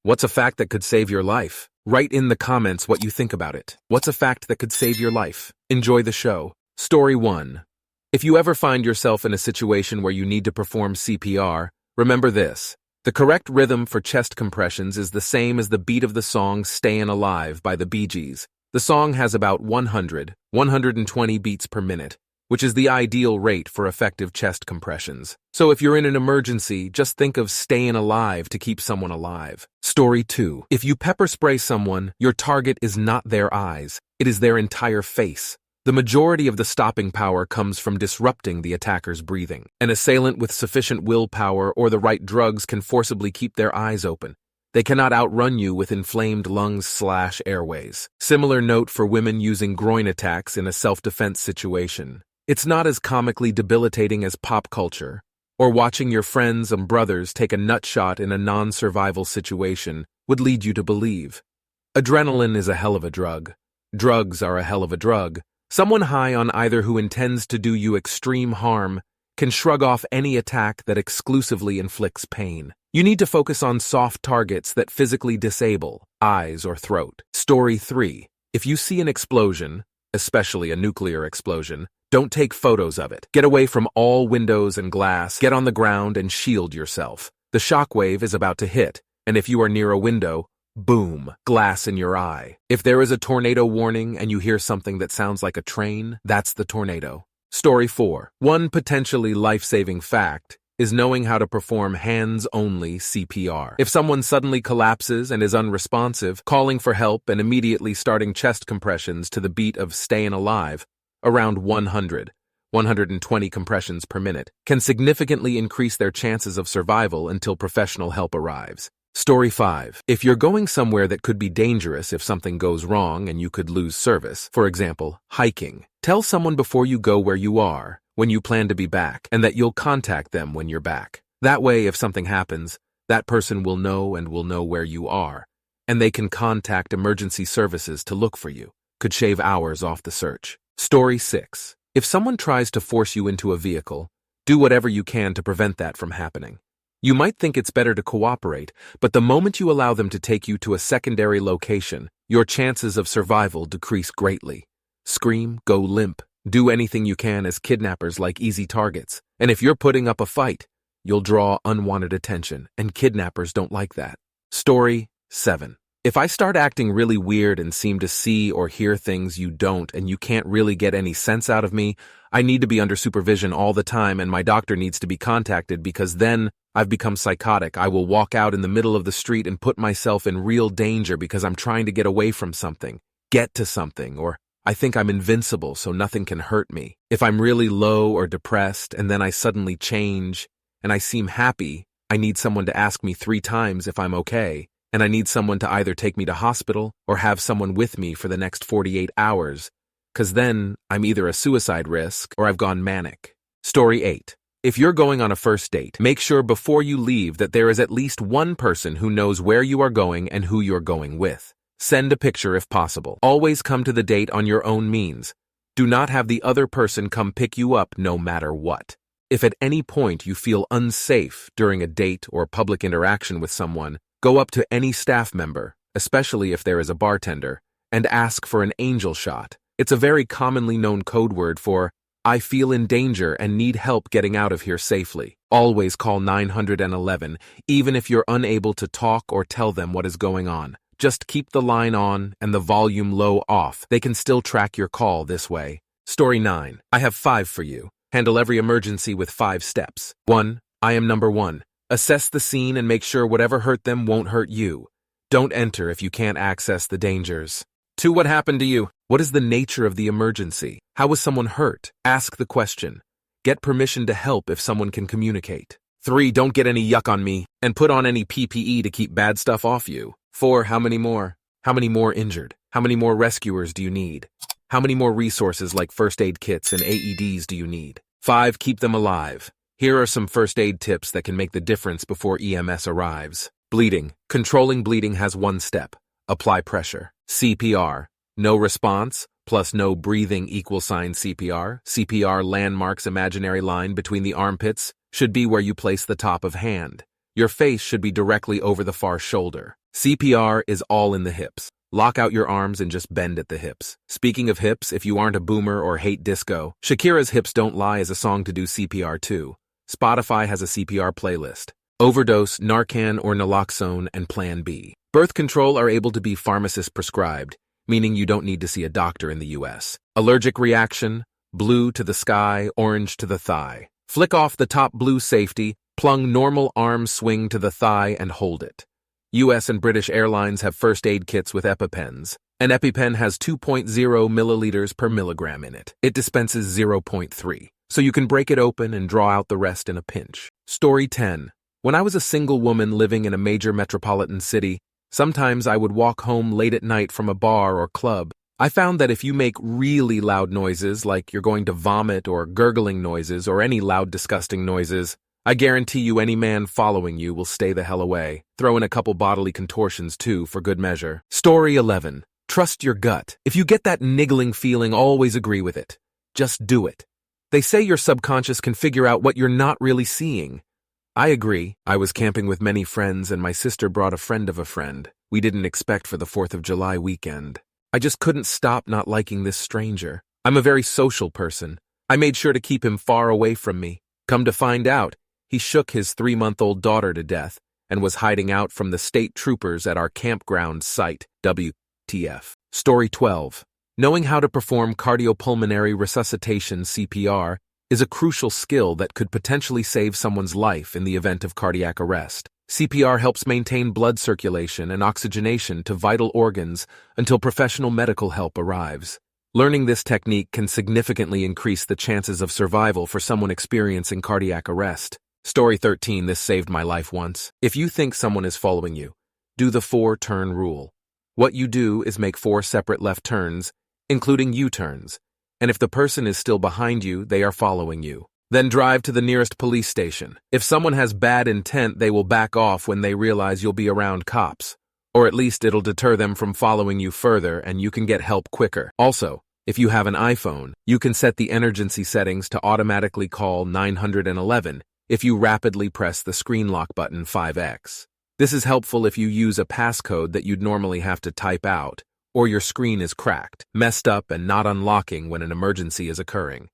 What's a fact that could save your life? Write in the comments what you think about it. What's a fact that could save your life? Enjoy the show. Story 1. If you ever find yourself in a situation where you need to perform CPR, remember this. The correct rhythm for chest compressions is the same as the beat of the song Stayin' Alive by the Bee Gees. The song has about 120 beats per minute, which is the ideal rate for effective chest compressions. So if you're in an emergency, just think of staying alive to keep someone alive. Story 2. If you pepper spray someone, your target is not their eyes, it is their entire face. The majority of the stopping power comes from disrupting the attacker's breathing. An assailant with sufficient willpower or the right drugs can forcibly keep their eyes open. They cannot outrun you with inflamed lungs/airways. Similar note for women using groin attacks in a self-defense situation. It's not as comically debilitating as pop culture, or watching your friends and brothers take a nut shot in a non-survival situation would lead you to believe. Adrenaline is a hell of a drug. Drugs are a hell of a drug. Someone high on either who intends to do you extreme harm can shrug off any attack that exclusively inflicts pain. You need to focus on soft targets that physically disable, eyes or throat. Story 3. If you see an explosion, especially a nuclear explosion, don't take photos of it. Get away from all windows and glass, get on the ground and shield yourself. The shockwave is about to hit, and if you are near a window, boom, glass in your eye. If there is a tornado warning and you hear something that sounds like a train, that's the tornado. Story 4. One potentially life-saving fact is knowing how to perform hands-only CPR. If someone suddenly collapses and is unresponsive, calling for help and immediately starting chest compressions to the beat of Stayin' Alive, around 120 compressions per minute, can significantly increase their chances of survival until professional help arrives. Story 5. If you're going somewhere that could be dangerous if something goes wrong and you could lose service, for example, hiking, tell someone before you go where you are, when you plan to be back, and that you'll contact them when you're back. That way, if something happens, that person will know where you are, and they can contact emergency services to look for you. Could shave hours off the search. Story 6. If someone tries to force you into a vehicle, do whatever you can to prevent that from happening. You might think it's better to cooperate, but the moment you allow them to take you to a secondary location, your chances of survival decrease greatly. Scream, go limp, do anything you can as kidnappers like easy targets. And if you're putting up a fight, you'll draw unwanted attention, and kidnappers don't like that. Story 7. If I start acting really weird and seem to see or hear things you don't and you can't really get any sense out of me, I need to be under supervision all the time and my doctor needs to be contacted because then I've become psychotic. I will walk out in the middle of the street and put myself in real danger because I'm trying to get away from something, get to something, or I think I'm invincible so nothing can hurt me. If I'm really low or depressed and then I suddenly change and I seem happy, I need someone to ask me 3 times if I'm okay. And I need someone to either take me to hospital or have someone with me for the next 48 hours, because then I'm either a suicide risk or I've gone manic. Story 8. If you're going on a first date, make sure before you leave that there is at least one person who knows where you are going and who you're going with. Send a picture if possible. Always come to the date on your own means. Do not have the other person come pick you up no matter what. If at any point you feel unsafe during a date or public interaction with someone, go up to any staff member, especially if there is a bartender, and ask for an angel shot. It's a very commonly known code word for, I feel in danger and need help getting out of here safely. Always call 911, even if you're unable to talk or tell them what is going on. Just keep the line on and the volume low off. They can still track your call this way. Story 9. I have 5 for you. Handle every emergency with 5 steps. 1. I am number 1. Assess the scene and make sure whatever hurt them won't hurt you. Don't enter if you can't access the dangers. 2. What happened to you? What is the nature of the emergency? How was someone hurt? Ask the question. Get permission to help if someone can communicate. 3. Don't get any yuck on me and put on any PPE to keep bad stuff off you. 4. How many more? How many more injured? How many more rescuers do you need? How many more resources like first aid kits and AEDs do you need? 5. Keep them alive. Here are some first aid tips that can make the difference before EMS arrives. Bleeding. Controlling bleeding has 1 step. Apply pressure. CPR. No response, plus no breathing =sign CPR. CPR landmarks imaginary line between the armpits should be where you place the top of hand. Your face should be directly over the far shoulder. CPR is all in the hips. Lock out your arms and just bend at the hips. Speaking of hips, if you aren't a boomer or hate disco, Shakira's Hips Don't Lie is a song to do CPR to. Spotify has a CPR playlist. Overdose, Narcan or naloxone, and Plan B. Birth control are able to be pharmacist prescribed, meaning you don't need to see a doctor in the US. Allergic reaction, blue to the sky, orange to the thigh. Flick off the top blue safety, plung normal arm swing to the thigh and hold it. US and British Airlines have first aid kits with EpiPens. An EpiPen has 2.0 milliliters per milligram in it. It dispenses 0.3, so you can break it open and draw out the rest in a pinch. Story 10. When I was a single woman living in a major metropolitan city, sometimes I would walk home late at night from a bar or club. I found that if you make really loud noises, like you're going to vomit or gurgling noises or any loud, disgusting noises, I guarantee you any man following you will stay the hell away. Throw in a couple bodily contortions too, for good measure. Story 11. Trust your gut. If you get that niggling feeling, always agree with it. Just do it. They say your subconscious can figure out what you're not really seeing. I agree. I was camping with many friends and my sister brought a friend of a friend. We didn't expect for the 4th of July weekend. I just couldn't stop not liking this stranger. I'm a very social person. I made sure to keep him far away from me. Come to find out, he shook his 3-month-old daughter to death and was hiding out from the state troopers at our campground site, WTF. Story 12. Knowing how to perform cardiopulmonary resuscitation (CPR) is a crucial skill that could potentially save someone's life in the event of cardiac arrest. CPR helps maintain blood circulation and oxygenation to vital organs until professional medical help arrives. Learning this technique can significantly increase the chances of survival for someone experiencing cardiac arrest. Story 13. This saved my life once. If you think someone is following you, do the 4-turn rule. What you do is make 4 separate left turns, including U-turns, and if the person is still behind you, they are following you. Then drive to the nearest police station. If someone has bad intent, they will back off when they realize you'll be around cops, or at least it'll deter them from following you further and you can get help quicker. Also, if you have an iPhone, you can set the emergency settings to automatically call 911 if you rapidly press the screen lock button 5x. This is helpful if you use a passcode that you'd normally have to type out, or your screen is cracked, messed up, and not unlocking when an emergency is occurring.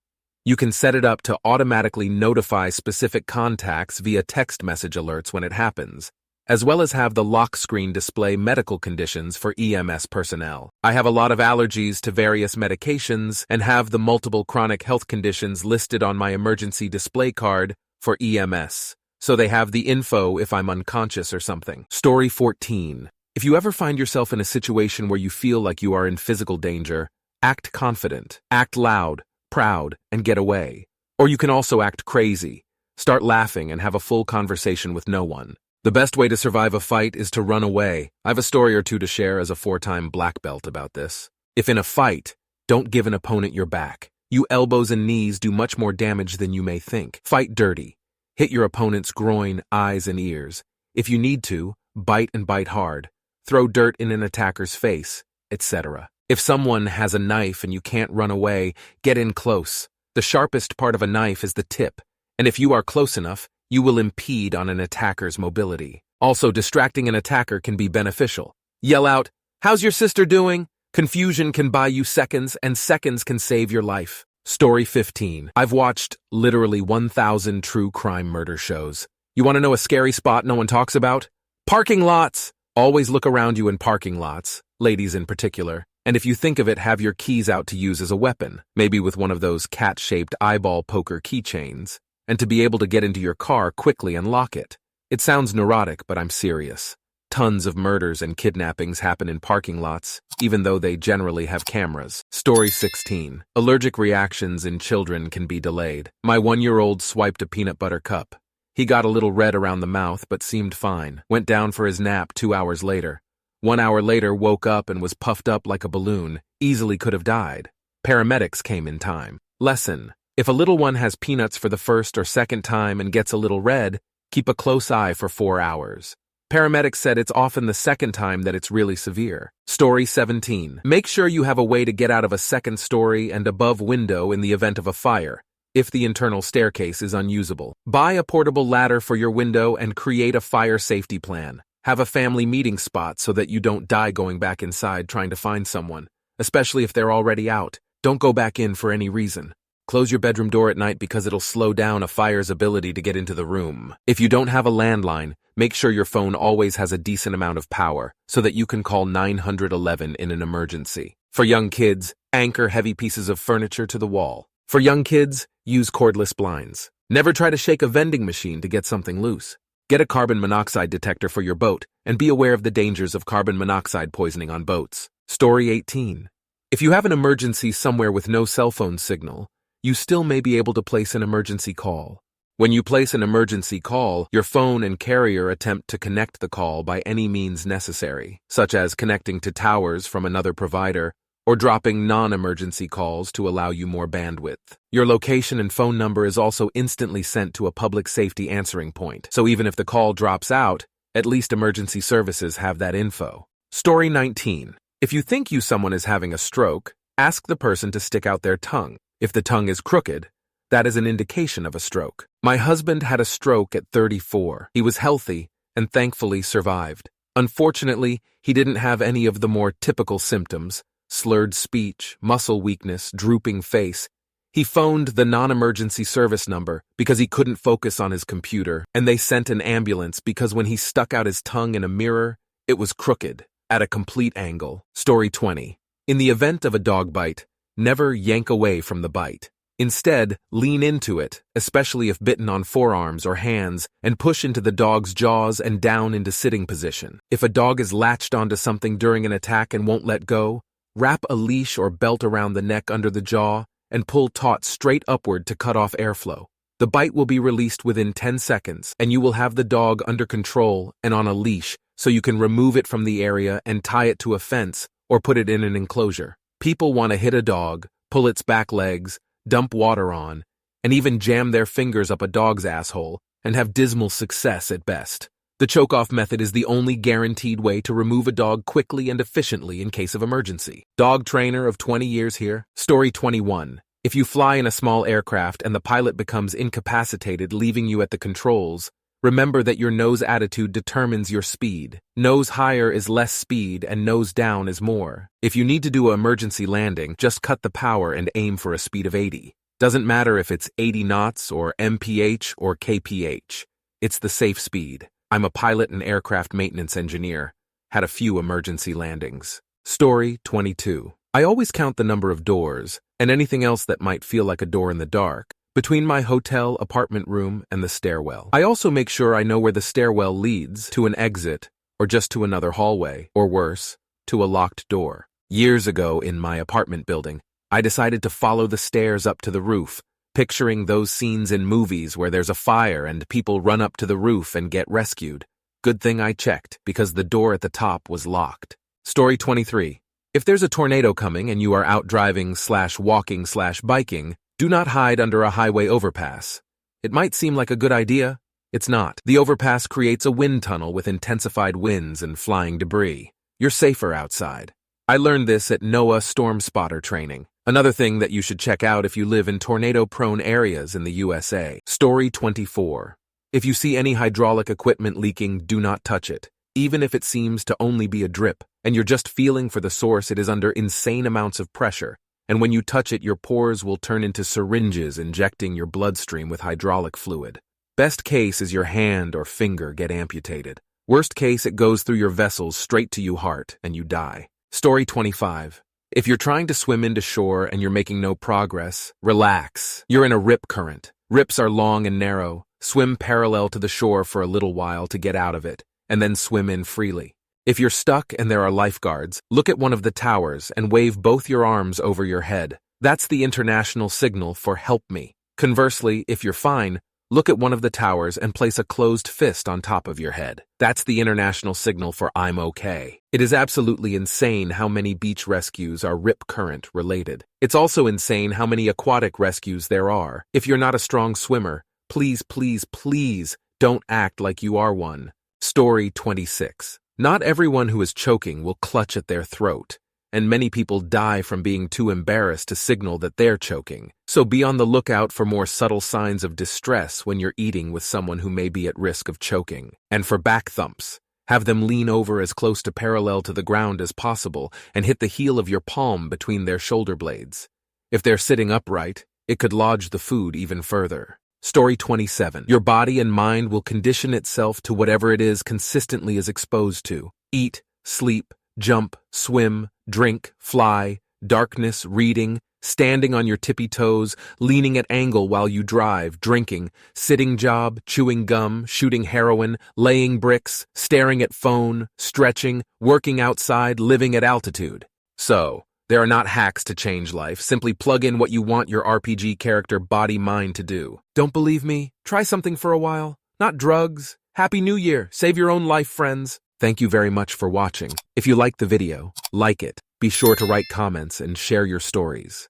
You can set it up to automatically notify specific contacts via text message alerts when it happens, as well as have the lock screen display medical conditions for EMS personnel. I have a lot of allergies to various medications and have the multiple chronic health conditions listed on my emergency display card for EMS, so they have the info if I'm unconscious or something. Story 14. If you ever find yourself in a situation where you feel like you are in physical danger, act confident, act loud, proud, and get away. Or you can also act crazy. Start laughing and have a full conversation with no one. The best way to survive a fight is to run away. I have a story or two to share as a 4-time black belt about this. If in a fight, don't give an opponent your back. You elbows and knees do much more damage than you may think. Fight dirty. Hit your opponent's groin, eyes, and ears. If you need to, bite and bite hard. Throw dirt in an attacker's face, etc. If someone has a knife and you can't run away, get in close. The sharpest part of a knife is the tip, and if you are close enough, you will impede on an attacker's mobility. Also, distracting an attacker can be beneficial. Yell out, "How's your sister doing?" Confusion can buy you seconds, and seconds can save your life. Story 15. I've watched literally 1,000 true crime murder shows. You want to know a scary spot no one talks about? Parking lots! Always look around you in parking lots, ladies in particular, and if you think of it, have your keys out to use as a weapon, maybe with one of those cat-shaped eyeball poker keychains, and to be able to get into your car quickly and lock it. It sounds neurotic, but I'm serious. Tons of murders and kidnappings happen in parking lots, even though they generally have cameras. Story 16. Allergic reactions in children can be delayed. My 1-year-old swiped a peanut butter cup. He got a little red around the mouth, but seemed fine. Went down for his nap 2 hours later. 1 hour later, woke up and was puffed up like a balloon. Easily could have died. Paramedics came in time. Lesson. If a little one has peanuts for the first or second time and gets a little red, keep a close eye for 4 hours. Paramedics said it's often the second time that it's really severe. Story 17. Make sure you have a way to get out of a second story and above window in the event of a fire, if the internal staircase is unusable. Buy a portable ladder for your window and create a fire safety plan. Have a family meeting spot so that you don't die going back inside trying to find someone, especially if they're already out. Don't go back in for any reason. Close your bedroom door at night because it'll slow down a fire's ability to get into the room. If you don't have a landline, make sure your phone always has a decent amount of power so that you can call 911 in an emergency. For young kids, anchor heavy pieces of furniture to the wall. For young kids, use cordless blinds. Never try to shake a vending machine to get something loose. Get a carbon monoxide detector for your boat and be aware of the dangers of carbon monoxide poisoning on boats. Story 18. If you have an emergency somewhere with no cell phone signal, you still may be able to place an emergency call. When you place an emergency call, your phone and carrier attempt to connect the call by any means necessary, such as connecting to towers from another provider or dropping non-emergency calls to allow you more bandwidth. Your location and phone number is also instantly sent to a public safety answering point, so even if the call drops out, at least emergency services have that info. Story 19. If you think someone is having a stroke, ask the person to stick out their tongue. If the tongue is crooked, that is an indication of a stroke. My husband had a stroke at 34. He was healthy and thankfully survived. Unfortunately, he didn't have any of the more typical symptoms: slurred speech, muscle weakness, drooping face. He phoned the non-emergency service number because he couldn't focus on his computer, and they sent an ambulance because when he stuck out his tongue in a mirror, it was crooked, at a complete angle. Story 20. In the event of a dog bite, never yank away from the bite. Instead, lean into it, especially if bitten on forearms or hands, and push into the dog's jaws and down into sitting position. If a dog is latched onto something during an attack and won't let go, wrap a leash or belt around the neck under the jaw and pull taut straight upward to cut off airflow. The bite will be released within 10 seconds, and you will have the dog under control and on a leash so you can remove it from the area and tie it to a fence or put it in an enclosure. People want to hit a dog, pull its back legs, dump water on, and even jam their fingers up a dog's asshole and have dismal success at best. The choke-off method is the only guaranteed way to remove a dog quickly and efficiently in case of emergency. Dog trainer of 20 years here. Story 21. If you fly in a small aircraft and the pilot becomes incapacitated, leaving you at the controls, remember that your nose attitude determines your speed. Nose higher is less speed and nose down is more. If you need to do an emergency landing, just cut the power and aim for a speed of 80. Doesn't matter if it's 80 knots or mph or kph. It's the safe speed. I'm a pilot and aircraft maintenance engineer. Had a few emergency landings. Story 22. I always count the number of doors, and anything else that might feel like a door in the dark, between my hotel apartment room and the stairwell. I also make sure I know where the stairwell leads to an exit or just to another hallway, or worse, to a locked door. Years ago in my apartment building, I decided to follow the stairs up to the roof, picturing those scenes in movies where there's a fire and people run up to the roof and get rescued. Good thing I checked, because the door at the top was locked. Story 23. If there's a tornado coming and you are out driving/walking/biking, do not hide under a highway overpass. It might seem like a good idea. It's not. The overpass creates a wind tunnel with intensified winds and flying debris. You're safer outside. I learned this at NOAA Storm Spotter training. Another thing that you should check out if you live in tornado-prone areas in the USA. Story 24. If you see any hydraulic equipment leaking, do not touch it. Even if it seems to only be a drip, and you're just feeling for the source, it is under insane amounts of pressure. And when you touch it, your pores will turn into syringes injecting your bloodstream with hydraulic fluid. Best case is your hand or finger get amputated. Worst case, it goes through your vessels straight to your heart and you die. Story 25. If you're trying to swim into shore and you're making no progress, relax. You're in a rip current. Rips are long and narrow. Swim parallel to the shore for a little while to get out of it, and then swim in freely. If you're stuck and there are lifeguards, look at one of the towers and wave both your arms over your head. That's the international signal for help me. Conversely, if you're fine, look at one of the towers and place a closed fist on top of your head. That's the international signal for I'm okay. It is absolutely insane how many beach rescues are rip current related. It's also insane how many aquatic rescues there are. If you're not a strong swimmer, please, please, please don't act like you are one. Story 26. Not everyone who is choking will clutch at their throat, and many people die from being too embarrassed to signal that they're choking. So be on the lookout for more subtle signs of distress when you're eating with someone who may be at risk of choking. And for back thumps, Have them lean over as close to parallel to the ground as possible and hit the heel of your palm between their shoulder blades. If they're sitting upright, it could lodge the food even further. Story 27. Your body and mind will condition itself to whatever it is consistently is exposed to. Eat, sleep, jump, swim, drink, fly, darkness, reading, standing on your tippy toes, leaning at angle while you drive, drinking, sitting job, chewing gum, shooting heroin, laying bricks, staring at phone, stretching, working outside, living at altitude. So, there are not hacks to change life. Simply plug in what you want your RPG character body-mind to do. Don't believe me? Try something for a while. Not drugs. Happy New Year. Save your own life, friends. Thank you very much for watching. If you liked the video, like it. Be sure to write comments and share your stories.